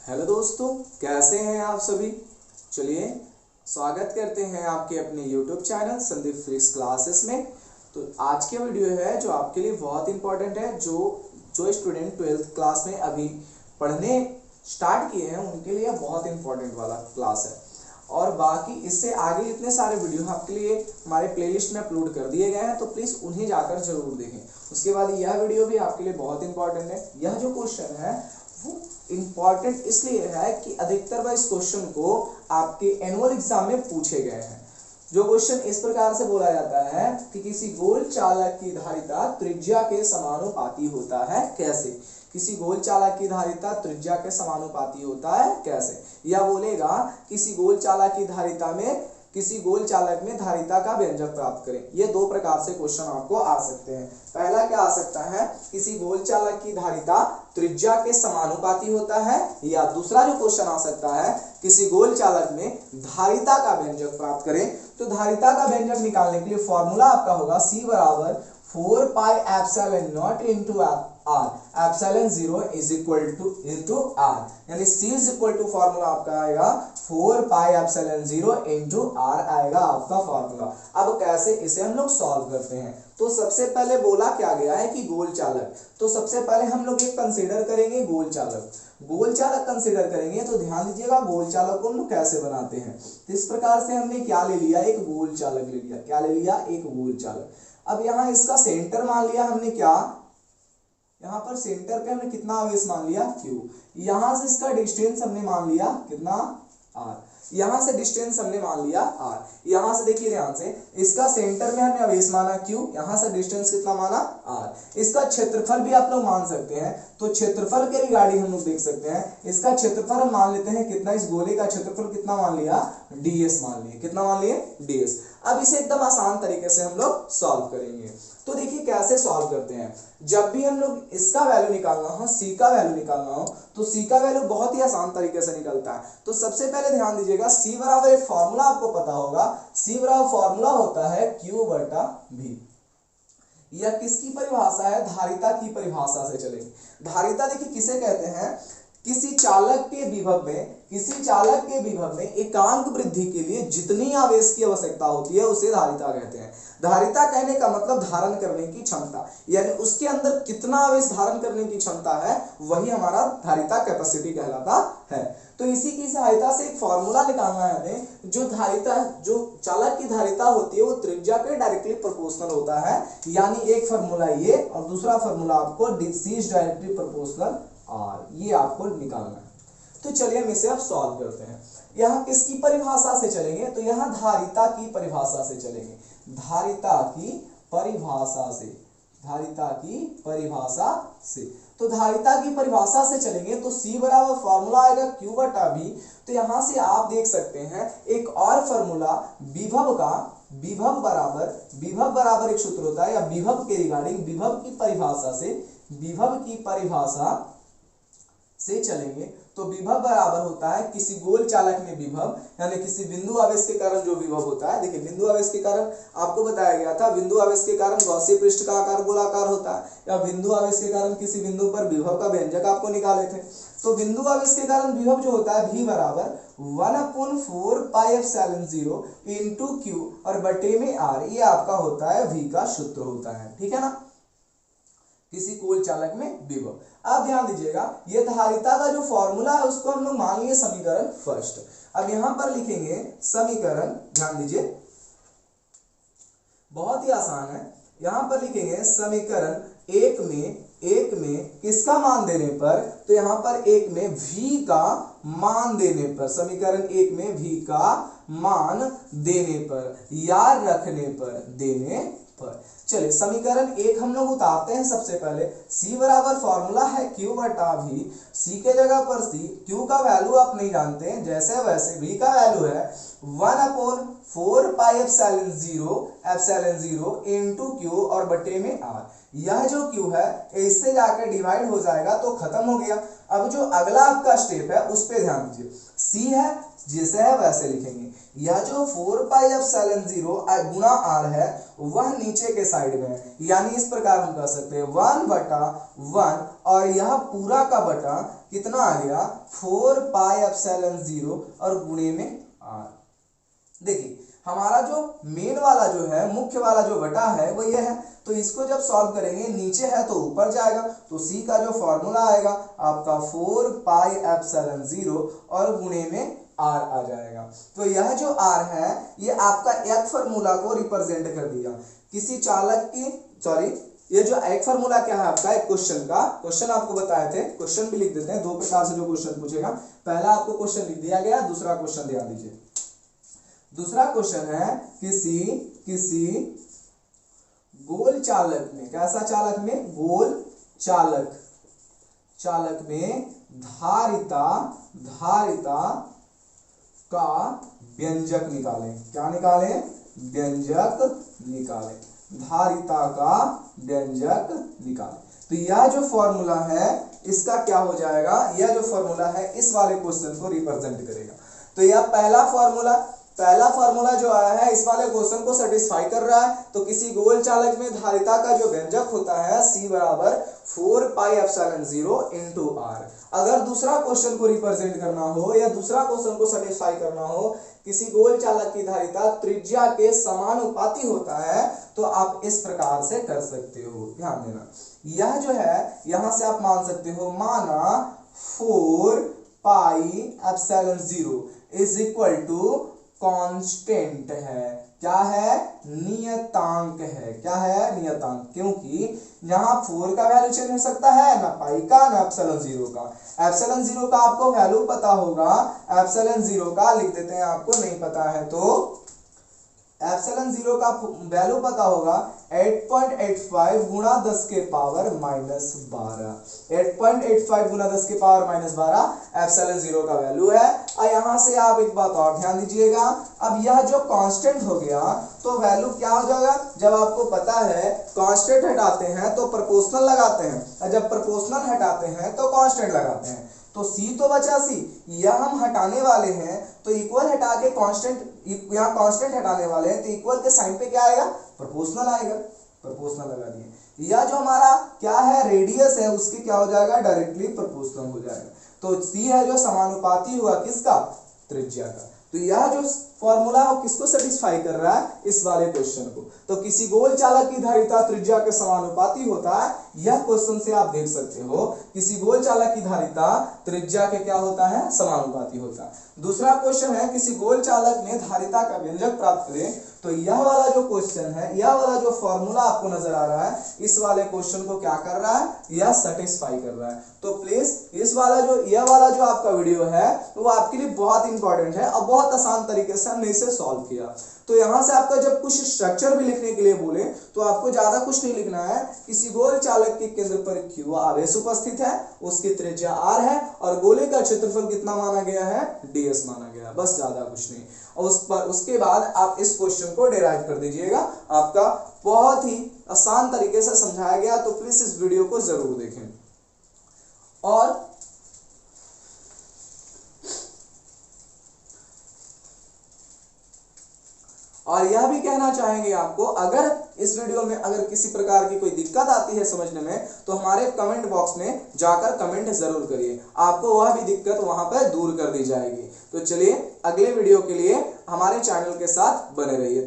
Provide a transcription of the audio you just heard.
Hello दोस्तों, कैसे हैं आप सभी। चलिए स्वागत करते हैं आपके अपने YouTube channel Sandeep physics classes में। तो आज के वीडियो है जो आपके लिए बहुत इंपॉर्टेंट है। जो स्टूडेंट 12th क्लास में अभी पढ़ने स्टार्ट किए हैं उनके लिए बहुत इंपॉर्टेंट वाला क्लास है। और बाकी इससे आगे इतने सारे वीडियो आपके लिए हमारे प्लेलिस्ट में अपलोड कर दिए गए हैं, तो प्लीज़ उन्हें जाकर जरूर देखें। उसके बाद यह वीडियो भी आपके लिए बहुत इंपॉर्टेंट है। यह जो क्वेश्चन है वो इम्पॉर्टेंट इसलिए है कि अधिकतर बार इस क्वेश्चन को आपके एनुअल एग्जाम में पूछे गए हैं। जो क्वेश्चन इस प्रकार से बोला जाता है कि किसी गोल चालक की धारिता त्रिज्या के समानुपाती होता है कैसे। किसी गोल चालक की धारिता त्रिज्या के समानुपाती होता है कैसे। या बोलेगा किसी गोल चालक की धारिता में किसी गोल चालक में धारिता का व्यंजक प्राप्त करें। ये दो प्रकार से क्वेश्चन आपको आ सकते हैं। पहला क्या आ सकता है, किसी गोल चालक की धारिता त्रिज्या के समानुपाती होता है। या दूसरा जो क्वेश्चन आ सकता है, किसी गोल चालक में धारिता का व्यंजक प्राप्त करें। तो धारिता का व्यंजक निकालने के लिए फॉर्मूला आपका होगा C बराबर 4 pi epsilon not into r, epsilon 0 is equal to into r, यानी C is equal to formula आपका आएगा 4 पाई एप्सिलॉन 0 इनटू r आएगा आपका फॉर्मूला। अब कैसे इसे हम लोग सॉल्व करते हैं, तो सबसे पहले बोला क्या गया है कि गोल चालक, तो सबसे पहले हम लोग एक कंसीडर करेंगे गोल चालक। गोल चालक कंसीडर करेंगे तो ध्यान दीजिएगा गोल चालक को हम लोग कैसे बनाते हैं। तो इस प्रकार से हमने क्या ले लिया, एक गोल चालक ले लिया। क्या ले लिया, एक गोल चालक। अब यहाँ इसका सेंटर मान लिया हमने, क्या यहाँ पर सेंटर पे हमने कितना आवेश मान लिया Q। यहां से इसका डिस्टेंस हमने मान लिया कितना R। यहां से डिस्टेंस हमने मान लिया R। यहां से देखिए ध्यान से, इसका सेंटर में हमने आवेश माना Q, यहां से डिस्टेंस कितना माना R। इसका क्षेत्रफल भी आप लोग मान सकते हैं, तो क्षेत्रफल के रिगार्डिंग हम लोग देख सकते हैं। इसका क्षेत्रफल हम मान लेते हैं कितना, इस गोले का क्षेत्रफल कितना मान लिया, ds मान लिए। कितना मान लिए, ds। अब इसे एकदम आसान तरीके से हम लोग सॉल्व करेंगे। तो देखिए कैसे सॉल्व करते हैं। जब भी हम लोग इसका वैल्यू निकालना हो, C का वैल्यू निकालना हो, तो C का वैल्यू बहुत ही आसान तरीके से निकलता है। तो सबसे पहले ध्यान दीजिएगा, C बराबर एक फॉर्मूला आपको पता होगा। C बराबर फॉर्मूला होता है Q बटा V। यह किसकी परिभाषा है, धारिता की परिभाषा से चलेंगे। धारिता देखिए किसे कहते हैं, किसी चालक के विभव में एकांक वृद्धि के लिए जितनी आवेश की आवश्यकता होती है उसे धारिता कहते हैं। धारिता कहने का मतलब धारण करने की क्षमता, यानी उसके अंदर कितना आवेश धारण करने की क्षमता है वही हमारा धारिता कैपेसिटी कहलाता है। तो इसी की सहायता से एक फॉर्मूला निकालना है हमें। जो चालक की धारिता होती है वो त्रिज्या के डायरेक्टली प्रोपोर्शनल होता है। यानी एक फॉर्मूला ये और दूसरा फॉर्मूला आपको C is directly proportional R, ये आपको निकालना है। तो चलिए हम इसे अब सॉल्व करते हैं। यहाँ किसकी परिभाषा से चलेंगे, तो यहाँ धारिता की परिभाषा से चलेंगे। धारिता की परिभाषा से तो धारिता की परिभाषा से चलेंगे तो C बराबर फॉर्मूला आएगा Q बटा V। तो यहाँ से आप देख सकते हैं एक और फॉर्मूला विभव का, विभव बराबर एक सूत्र होता है, या विभव के रिगार्डिंग विभव की परिभाषा से चलेंगे। तो विभव बराबर होता है किसी गोल चालक में विभव, यानी किसी बिंदु आवेश के कारण जो विभव होता है। देखिए बिंदु आवेश के कारण आपको बताया गया था, बिंदु आवेश के कारण गॉसीय पृष्ठ का आकार गोलाकार होता है, या बिंदु आवेश के कारण किसी बिंदु पर विभव का व्यंजक आपको निकाले थे। तो बिंदु आवेश के कारण विभव जो होता है V बराबर 1/4 पाई एप्सिलॉन 0 इंटू Q और बटे में R, ये आपका होता है V का सूत्र होता है। ठीक है ना, किसी गोल चालक में विभव। अब ध्यान दीजिएगा, ये धारिता का जो फॉर्मूला है उसको हम लोग मान लिए समीकरण फर्स्ट। अब यहां पर लिखेंगे समीकरण, ध्यान दीजिए बहुत ही आसान है। यहां पर लिखेंगे समीकरण एक में किसका मान देने पर, तो यहां पर एक में V का मान देने पर, समीकरण एक में V का मान देने पर या रखने पर चलिए समीकरण एक हम लोग उतारते हैं। सबसे पहले C बराबर फॉर्मूला है Q बटा V। C के जगह पर C, Q का वैल्यू आप नहीं जानते हैं, जैसे वैसे V का वैल्यू है 1/4 पाई एप्सिलॉन 0 इंटू Q और बटे में R। यह जो q है इससे जाकर डिवाइड हो जाएगा तो खत्म हो गया। अब जो अगला आपका स्टेप है उस पे ध्यान दीजिए, c है जैसे है वैसे लिखेंगे। यह जो 4 पाई एप्सिलॉन 0 गुना r है वह नीचे के साइड में है, यानी इस प्रकार हम कह सकते हैं 1/1 और यह पूरा का बटा कितना आ गया 4 पाई एप्सिलॉन 0 और गुणे में r। देखिए हमारा जो मेन वाला जो है मुख्य वाला जो बटा है वो ये है, तो इसको जब सॉल्व करेंगे नीचे है तो ऊपर जाएगा, तो c का जो फॉर्मूला आएगा आपका 4 पाई एप्सिलॉन 0 और गुणे में r आ जाएगा। तो यह जो r है ये आपका एक फार्मूला को रिप्रेजेंट कर दिया किसी चालक की, सॉरी ये जो एक फार्मूला क्या है आपका, एक क्वेश्चन आपको बताए थे, क्वेश्चन भी लिख देते हैं। दो प्रकार से जो क्वेश्चन पूछेगा, पहला आपको क्वेश्चन लिख दिया गया, दूसरा क्वेश्चन ध्यान दीजिए। दूसरा क्वेश्चन है किसी गोल चालक में, कैसा चालक में, गोल चालक में धारिता का व्यंजक निकालें। क्या निकालें? व्यंजक निकालें, धारिता का व्यंजक निकालें। तो यह जो फॉर्मूला है इसका क्या हो जाएगा, यह जो फॉर्मूला है इस वाले क्वेश्चन को रिप्रेजेंट करेगा। तो यह पहला फॉर्मूला जो आया है इस वाले क्वेश्चन को सेटिस्फाई कर रहा है। तो किसी गोल चालक में धारिता का जो व्यंजक होता है c बराबर 4 पाई एप्सिलॉन 0 इंटू r। अगर दूसरा क्वेश्चन को रिप्रेजेंट करना हो या दूसरा क्वेश्चन को सेटिस्फाई करना हो, किसी गोल चालक की धारिता त्रिज्या के समानुपाती होता है, तो आप इस प्रकार से कर सकते हो। ध्यान देना, यह जो है यहां से आप मान सकते हो, माना 4 pi epsilon 0 is equal to constant है। क्या है? नियतांक है। क्या है? नियतांक। क्योंकि यहाँ 4 का वैल्यू चेंज हो सकता है, ना पाई का ना एप्सिलॉन 0 का। एप्सिलॉन 0 का आपको वैल्यू पता होगा, एप्सिलॉन 0 का लिख देते हैं, आपको नहीं पता है तो एप्सिलॉन 0 का वैल्यू पता होगा 8.85 गुणा 10 के पावर -12। 8.85 गुणा 10 के पावर -12 एप्सिलॉन 0 का वैल्यू है। और यहां से आप एक बात और ध्यान दीजिएगा, अब यह जो कांस्टेंट हो गया तो वैल्यू क्या हो जाएगा, जब आपको पता है कांस्टेंट हटाते हैं तो प्रोपोर्शनल लगाते हैं, और जब प्रोपोर्शनल हटाते हैं तो कांस्टेंट लगाते हैं। तो c तो बचा c, यह हम हटाने वाले हैं तो इक्वल हटा के कांस्टेंट, यहाँ कांस्टेंट हटाने वाले हैं तो इक्वल के साइन पे क्या आएगा, प्रोपोर्शनल आएगा। प्रोपोर्शनल लगा दिए। यह जो हमारा क्या है रेडियस है उसकी क्या हो जाएगा, डायरेक्टली प्रोपोर्शनल हो जाएगा। तो c है जो समानुपाती हुआ किसका, त्रिज्या का। तो यह जो फॉर्मूला है किसको सेटिस्फाई कर रहा है, इस वाले क्वेश्चन को। तो किसी गोल चालक की धारिता त्रिज्या के समानुपाती होता है, यह क्वेश्चन से आप देख सकते हो किसी गोल चालक की धारिता त्रिज्या के क्या होता है, समानुपाती होता है। दूसरा क्वेश्चन है किसी गोल चालक में धारिता का व्यंजक प्राप्त करें। तो यह वाला जो क्वेश्चन है, यह वाला जो फॉर्मूला आपको नजर आ रहा है, इस वाले क्वेश्चन को क्या कर रहा है, यह सेटिस्फाई कर रहा है। तो प्लीज इस वाला जो यह वाला जो आपका वीडियो है वो आपके लिए बहुत इंपॉर्टेंट है और बहुत आसान तरीके से हमने इसे सॉल्व किया। तो यहां से आपका जब कुछ स्ट्रक्चर भी लिखने के लिए बोले तो आपको ज्यादा कुछ नहीं लिखना है। किसी गोल चालक के केंद्र पर q आवेश उपस्थित है, उसकी त्रिज्या r है और गोले का क्षेत्रफल कितना माना गया है, ds माना गया, बस ज्यादा कुछ नहीं। और उसके बाद आप इस क्वेश्चन को डिराइव कर दीजिएगा। आपका बहुत ही आसान तरीके से समझाया गया, तो प्लीज इस वीडियो को जरूर देखें। और यह भी कहना चाहेंगे आपको, अगर इस वीडियो में अगर किसी प्रकार की कोई दिक्कत आती है समझने में, तो हमारे कमेंट बॉक्स में जाकर कमेंट जरूर करिए, आपको वह भी दिक्कत वहां पर दूर कर दी जाएगी। तो चलिए अगले वीडियो के लिए हमारे चैनल के साथ बने रहिए।